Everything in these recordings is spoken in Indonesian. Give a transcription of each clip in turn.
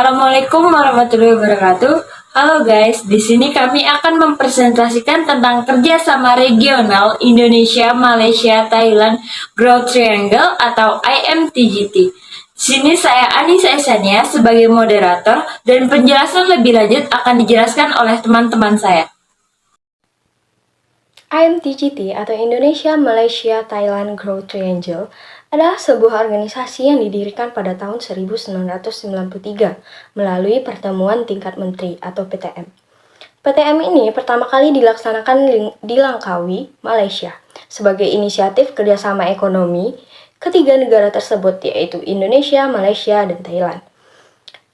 Assalamualaikum warahmatullahi wabarakatuh. Halo guys, di sini kami akan mempresentasikan tentang kerjasama regional Indonesia, Malaysia, Thailand Growth Triangle atau IMTGT. Di sini saya Anissa Esania sebagai moderator dan penjelasan lebih lanjut akan dijelaskan oleh teman-teman saya. IMTGT atau Indonesia, Malaysia, Thailand Growth Triangle adalah sebuah organisasi yang didirikan pada tahun 1993 melalui pertemuan tingkat menteri atau PTM. PTM ini pertama kali dilaksanakan di Langkawi, Malaysia, sebagai inisiatif kerjasama ekonomi ketiga negara tersebut yaitu Indonesia, Malaysia, dan Thailand.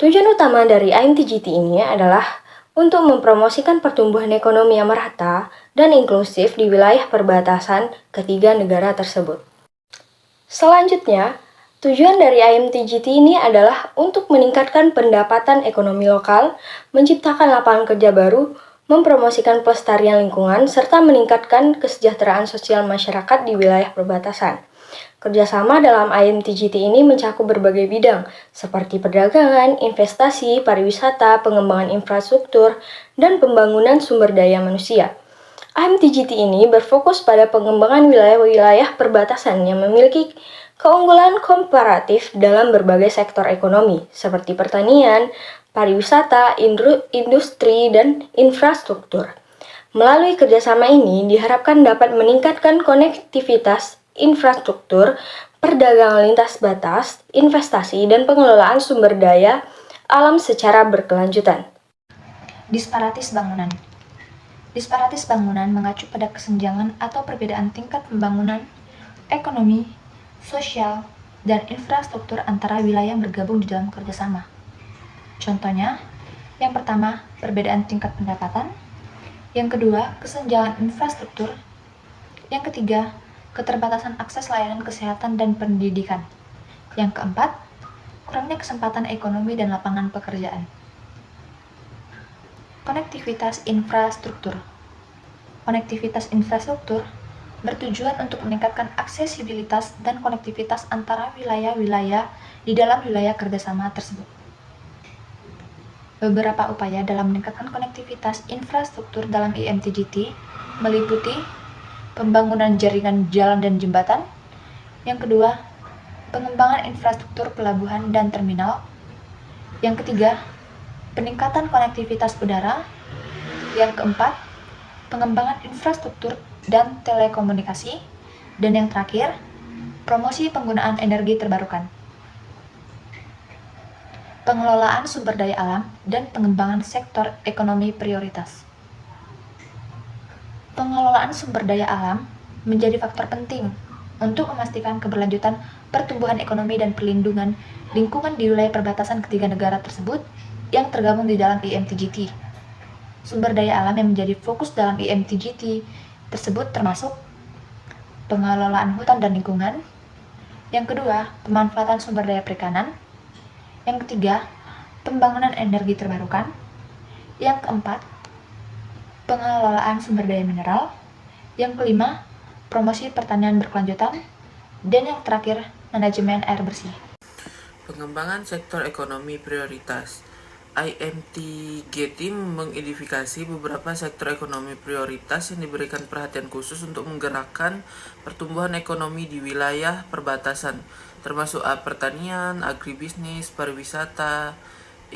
Tujuan utama dari IMTGT ini adalah untuk mempromosikan pertumbuhan ekonomi yang merata dan inklusif di wilayah perbatasan ketiga negara tersebut. Selanjutnya, tujuan dari IMTGT ini adalah untuk meningkatkan pendapatan ekonomi lokal, menciptakan lapangan kerja baru, mempromosikan pelestarian lingkungan, serta meningkatkan kesejahteraan sosial masyarakat di wilayah perbatasan. Kerjasama dalam IMTGT ini mencakup berbagai bidang, seperti perdagangan, investasi, pariwisata, pengembangan infrastruktur, dan pembangunan sumber daya manusia. IMTGT ini berfokus pada pengembangan wilayah-wilayah perbatasan yang memiliki keunggulan komparatif dalam berbagai sektor ekonomi, seperti pertanian, pariwisata, industri, dan infrastruktur. Melalui kerjasama ini diharapkan dapat meningkatkan konektivitas infrastruktur, perdagangan lintas batas, investasi, dan pengelolaan sumber daya alam secara berkelanjutan. Disparatis bangunan. Disparatis bangunan mengacu pada kesenjangan atau perbedaan tingkat pembangunan, ekonomi, sosial, dan infrastruktur antara wilayah yang bergabung di dalam kerjasama. Contohnya, yang pertama, perbedaan tingkat pendapatan. Yang kedua, kesenjangan infrastruktur. Yang ketiga, keterbatasan akses layanan kesehatan dan pendidikan. Yang keempat, kurangnya kesempatan ekonomi dan lapangan pekerjaan. Konektivitas infrastruktur. Konektivitas infrastruktur bertujuan untuk meningkatkan aksesibilitas dan konektivitas antara wilayah-wilayah di dalam wilayah kerjasama tersebut. Beberapa upaya dalam meningkatkan konektivitas infrastruktur dalam IMTGT meliputi pembangunan jaringan jalan dan jembatan. Yang kedua, pengembangan infrastruktur pelabuhan dan terminal. Yang ketiga, peningkatan konektivitas udara. Yang keempat, pengembangan infrastruktur dan telekomunikasi. Dan yang terakhir, promosi penggunaan energi terbarukan. Pengelolaan sumber daya alam dan pengembangan sektor ekonomi prioritas. Pengelolaan sumber daya alam menjadi faktor penting untuk memastikan keberlanjutan pertumbuhan ekonomi dan perlindungan lingkungan di wilayah perbatasan ketiga negara tersebut yang tergabung di dalam IMTGT. Sumber daya alam yang menjadi fokus dalam IMTGT tersebut termasuk pengelolaan hutan dan lingkungan. Yang kedua, pemanfaatan sumber daya perikanan. Yang ketiga, pembangunan energi terbarukan. Yang keempat, pengelolaan sumber daya mineral. Yang kelima, promosi pertanian berkelanjutan. Dan yang terakhir, manajemen air bersih. Pengembangan sektor ekonomi prioritas. IMTGT mengidentifikasi beberapa sektor ekonomi prioritas yang diberikan perhatian khusus untuk menggerakkan pertumbuhan ekonomi di wilayah perbatasan, termasuk pertanian, agribisnis, pariwisata,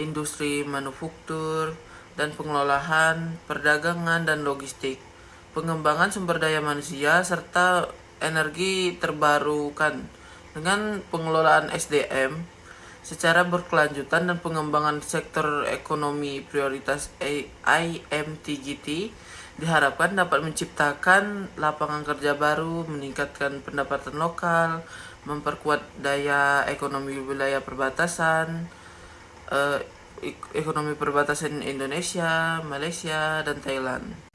industri manufaktur, dan pengelolaan, perdagangan, dan logistik, pengembangan sumber daya manusia, serta energi terbarukan dengan pengelolaan SDM secara berkelanjutan dan pengembangan sektor ekonomi prioritas IMTGT diharapkan dapat menciptakan lapangan kerja baru, meningkatkan pendapatan lokal, memperkuat daya ekonomi wilayah perbatasan, ekonomi perbatasan Indonesia, Malaysia, dan Thailand.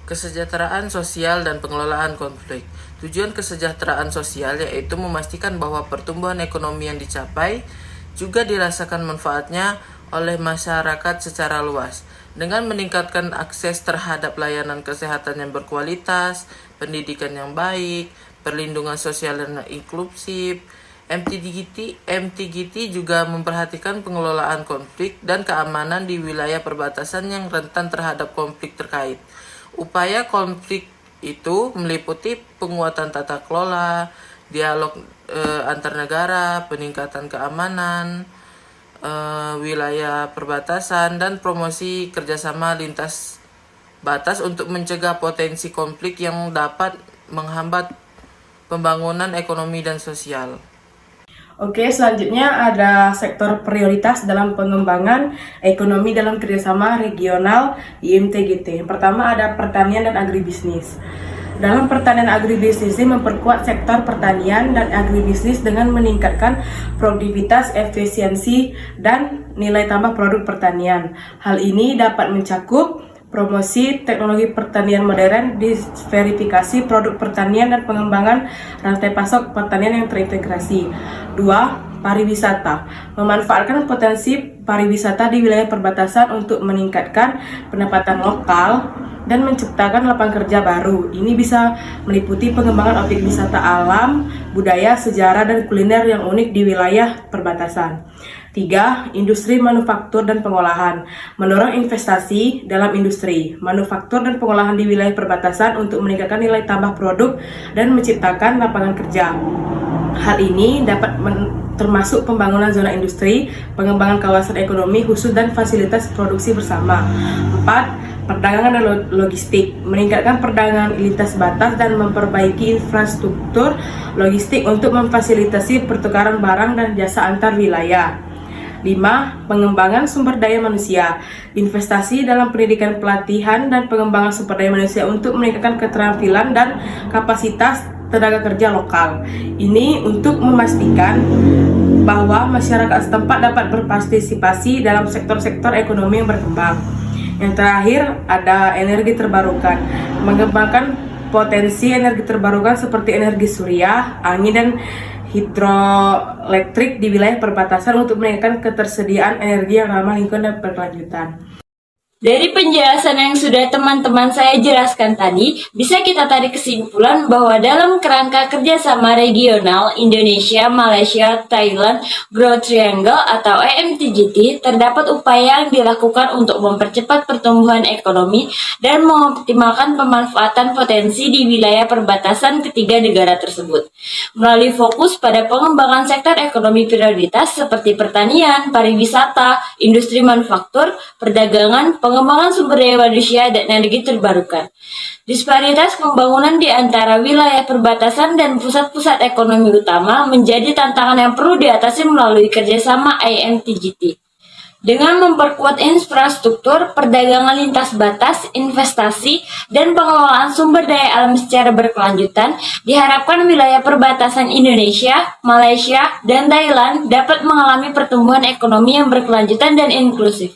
Kesejahteraan sosial dan pengelolaan konflik. Tujuan kesejahteraan sosial yaitu memastikan bahwa pertumbuhan ekonomi yang dicapai juga dirasakan manfaatnya oleh masyarakat secara luas dengan meningkatkan akses terhadap layanan kesehatan yang berkualitas, pendidikan yang baik, perlindungan sosial yang inklusif, MTGT juga memperhatikan pengelolaan konflik dan keamanan di wilayah perbatasan yang rentan terhadap konflik terkait. Upaya konflik itu meliputi penguatan tata kelola, dialog antar negara, peningkatan keamanan wilayah perbatasan, dan promosi kerjasama lintas batas untuk mencegah potensi konflik yang dapat menghambat pembangunan ekonomi dan sosial. Oke, selanjutnya ada sektor prioritas dalam pengembangan ekonomi dalam kerjasama regional IMTGT. Yang pertama ada pertanian dan agribisnis. Dalam pertanian agribisnis ini memperkuat sektor pertanian dan agribisnis dengan meningkatkan produktivitas, efisiensi, dan nilai tambah produk pertanian. Hal ini dapat mencakup promosi teknologi pertanian modern, diversifikasi produk pertanian, dan pengembangan rantai pasok pertanian yang terintegrasi. 2. Pariwisata. Memanfaatkan potensi pariwisata di wilayah perbatasan untuk meningkatkan pendapatan lokal dan menciptakan lapangan kerja baru. Ini bisa meliputi pengembangan objek wisata alam, budaya, sejarah, dan kuliner yang unik di wilayah perbatasan. 3. Industri manufaktur dan pengolahan. Mendorong investasi dalam industri, manufaktur, dan pengolahan di wilayah perbatasan untuk meningkatkan nilai tambah produk dan menciptakan lapangan kerja. Hal ini dapat termasuk pembangunan zona industri, pengembangan kawasan ekonomi khusus, dan fasilitas produksi bersama. 4. Perdagangan dan logistik. Meningkatkan perdagangan lintas batas dan memperbaiki infrastruktur logistik untuk memfasilitasi pertukaran barang dan jasa antar wilayah. 5. Pengembangan sumber daya manusia. Investasi dalam pendidikan, pelatihan, dan pengembangan sumber daya manusia untuk meningkatkan keterampilan dan kapasitas tenaga kerja lokal. Ini untuk memastikan bahwa masyarakat setempat dapat berpartisipasi dalam sektor-sektor ekonomi yang berkembang. Yang terakhir ada energi terbarukan. Mengembangkan potensi energi terbarukan seperti energi surya, angin, dan hidroelektrik di wilayah perbatasan untuk meningkatkan ketersediaan energi yang ramah lingkungan dan berkelanjutan. Dari penjelasan yang sudah teman-teman saya jelaskan tadi, bisa kita tarik kesimpulan bahwa dalam kerangka kerjasama regional Indonesia, Malaysia, Thailand, Growth Triangle atau EMTGT, terdapat upaya yang dilakukan untuk mempercepat pertumbuhan ekonomi dan mengoptimalkan pemanfaatan potensi di wilayah perbatasan ketiga negara tersebut. Melalui fokus pada pengembangan sektor ekonomi prioritas seperti pertanian, pariwisata, industri manufaktur, perdagangan, pengembangan sumber daya manusia, dan energi terbarukan. Disparitas pembangunan di antara wilayah perbatasan dan pusat-pusat ekonomi utama menjadi tantangan yang perlu diatasi melalui kerjasama IMTGT. Dengan memperkuat infrastruktur, perdagangan lintas batas, investasi, dan pengelolaan sumber daya alam secara berkelanjutan, diharapkan wilayah perbatasan Indonesia, Malaysia, dan Thailand dapat mengalami pertumbuhan ekonomi yang berkelanjutan dan inklusif.